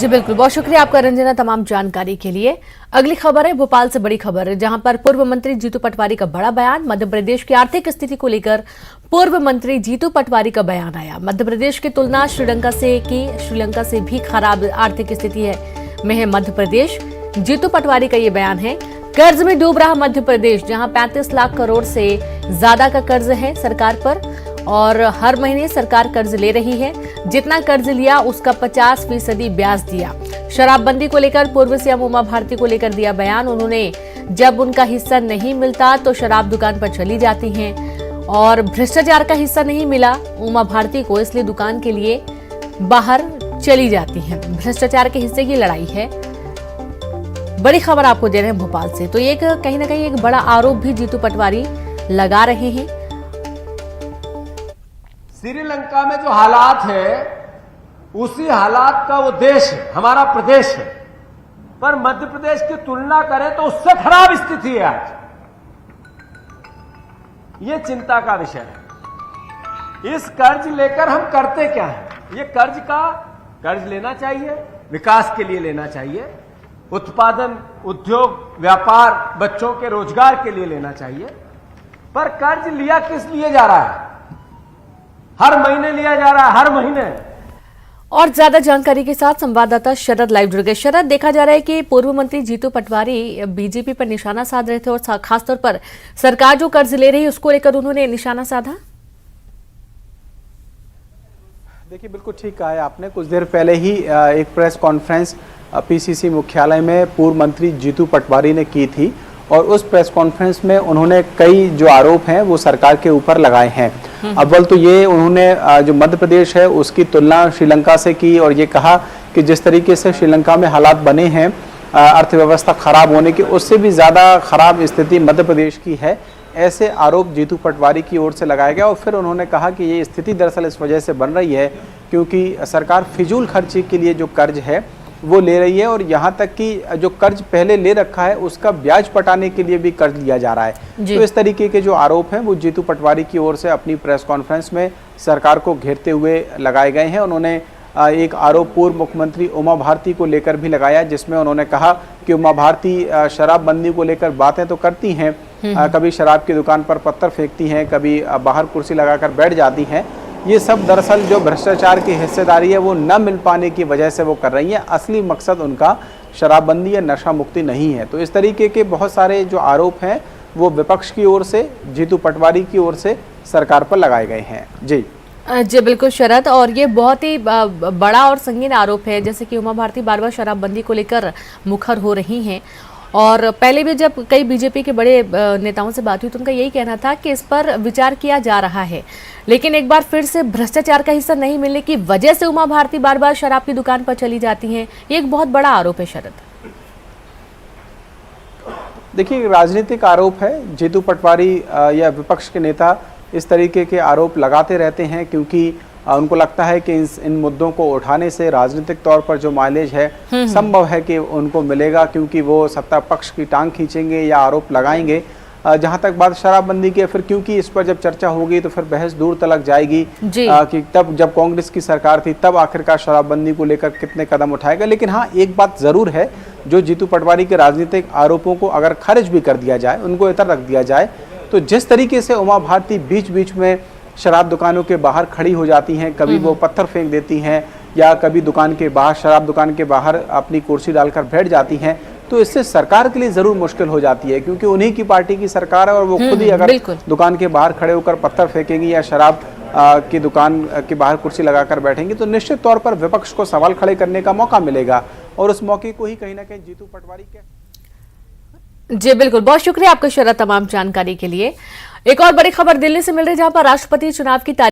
जी बिल्कुल, बहुत शुक्रिया आपका रंजना तमाम जानकारी के लिए। अगली खबर है भोपाल से बड़ी खबर है, जहां पर पूर्व मंत्री जीतू पटवारी का बड़ा बयान। मध्य प्रदेश की आर्थिक स्थिति को लेकर पूर्व मंत्री जीतू पटवारी का बयान आया। मध्य प्रदेश की तुलना श्रीलंका से भी खराब आर्थिक स्थिति में है मध्य प्रदेश। जीतू पटवारी का ये बयान है। कर्ज में डूब रहा मध्य प्रदेश, जहां 35 लाख करोड़ से ज्यादा का कर्ज है सरकार पर और हर महीने सरकार कर्ज ले रही है। जितना कर्ज लिया उसका 50% ब्याज दिया। शराबबंदी को लेकर पूर्व सीएम उमा भारती को लेकर दिया बयान। उन्होंने जब उनका हिस्सा नहीं मिलता तो शराब दुकान पर चली जाती हैं और भ्रष्टाचार का हिस्सा नहीं मिला उमा भारती को, इसलिए दुकान के लिए बाहर चली जाती हैं। भ्रष्टाचार के हिस्से की लड़ाई है। बड़ी खबर आपको दे रहे हैं भोपाल से। तो ये कहीं ना कहीं एक बड़ा आरोप भी जीतू पटवारी लगा रहे हैं। श्रीलंका में जो हालात है उसी हालात का वो देश है, हमारा प्रदेश है, पर मध्य प्रदेश की तुलना करें तो उससे खराब स्थिति है आज। ये चिंता का विषय है। इस कर्ज लेकर हम करते क्या है? ये कर्ज लेना चाहिए, विकास के लिए लेना चाहिए, उत्पादन, उद्योग, व्यापार, बच्चों के रोजगार के लिए लेना चाहिए, पर कर्ज लिया किस लिए जा रहा है? हर महीने लिया जा रहा है, हर महीने। और ज्यादा जानकारी के साथ संवाददाता शरद लाइव जुड़ गए। शरद, देखा जा रहा है कि पूर्व मंत्री जीतू पटवारी बीजेपी पर निशाना साध रहे थे और खासतौर पर सरकार जो कर्ज ले रही है उसको लेकर उन्होंने निशाना साधा। देखिए, बिल्कुल ठीक कहा है आपने। कुछ देर पहले ही एक प्रेस कॉन्फ्रेंस पीसीसी मुख्यालय में पूर्व मंत्री जीतू पटवारी ने की थी और उस प्रेस कॉन्फ्रेंस में उन्होंने कई जो आरोप हैं वो सरकार के ऊपर लगाए हैं। अव्वल तो ये उन्होंने जो मध्य प्रदेश है उसकी तुलना श्रीलंका से की और ये कहा कि जिस तरीके से श्रीलंका में हालात बने हैं अर्थव्यवस्था खराब होने की, उससे भी ज़्यादा खराब स्थिति मध्य प्रदेश की है। ऐसे आरोप जीतू पटवारी की ओर से लगाया गया और फिर उन्होंने कहा कि ये स्थिति दरअसल इस वजह से बन रही है क्योंकि सरकार फिजूल खर्ची के लिए जो कर्ज है वो ले रही है और यहाँ तक कि जो कर्ज पहले ले रखा है उसका ब्याज पटाने के लिए भी कर्ज लिया जा रहा है। तो इस तरीके के जो आरोप हैं वो जीतू पटवारी की ओर से अपनी प्रेस कॉन्फ्रेंस में सरकार को घेरते हुए लगाए गए हैं। उन्होंने एक आरोप पूर्व मुख्यमंत्री उमा भारती को लेकर भी लगाया, जिसमें उन्होंने कहा कि उमा भारती शराबबंदी को लेकर बातें तो करती हैं, कभी शराब की दुकान पर पत्थर फेंकती हैं, कभी बाहर कुर्सी लगाकर बैठ जाती हैं। ये सब दरअसल जो भ्रष्टाचार की हिस्सेदारी है वो न मिल पाने की वजह से वो कर रही हैं। असली मकसद उनका शराबबंदी या नशा मुक्ति नहीं है। तो इस तरीके के बहुत सारे जो आरोप हैं वो विपक्ष की ओर से, जीतू पटवारी की ओर से सरकार पर लगाए गए हैं। जी बिल्कुल शरद, और ये बहुत ही बड़ा और संगीन आरोप है। जैसे कि उमा भारती बार बार शराबबंदी को लेकर मुखर हो रही हैं और पहले भी जब कई बीजेपी के बड़े नेताओं से बात हुई तो उनका यही कहना था कि इस पर विचार किया जा रहा है, लेकिन एक बार फिर से भ्रष्टाचार का हिस्सा नहीं मिलने की वजह से उमा भारती बार बार शराब की दुकान पर चली जाती हैं। ये एक बहुत बड़ा आरोप है शरद। देखिए, राजनीतिक आरोप है। जीतू पटवारी या विपक्ष के नेता इस तरीके के आरोप लगाते रहते हैं क्योंकि उनको लगता है कि इन मुद्दों को उठाने से राजनीतिक तौर पर जो माइलेज है संभव है कि उनको मिलेगा, क्योंकि वो सत्ता पक्ष की टांग खींचेंगे या आरोप लगाएंगे। जहां तक बात शराबबंदी की, फिर क्योंकि इस पर जब चर्चा होगी तो फिर बहस दूर तक जाएगी कि तब जब कांग्रेस की सरकार थी तब आखिरकार शराबबंदी को लेकर कितने कदम उठाएगा। लेकिन हाँ, एक बात जरूर है, जो जीतू पटवारी के राजनीतिक आरोपों को अगर खारिज भी कर दिया जाए, उनको इतर रख दिया जाए, तो जिस तरीके से उमा भारती बीच बीच में शराब दुकानों के बाहर खड़ी हो जाती हैं, कभी वो पत्थर फेंक देती हैं या कभी दुकान के बाहर, शराब दुकान के बाहर अपनी कुर्सी डालकर बैठ जाती हैं, तो इससे सरकार के लिए जरूर मुश्किल हो जाती है, क्योंकि उन्हीं की पार्टी की सरकार है और वो खुद ही अगर दुकान के बाहर खड़े होकर पत्थर फेंकेंगी या शराब की दुकान के बाहर कुर्सी लगाकर बैठेंगी तो निश्चित तौर पर विपक्ष को सवाल खड़े करने का मौका मिलेगा और उस मौके को ही कहीं ना कहीं जीतू पटवारी के। जी बिल्कुल, बहुत शुक्रिया आपका शरद तमाम जानकारी के लिए। एक और बड़ी खबर दिल्ली से मिल रही है, जहां पर राष्ट्रपति चुनाव की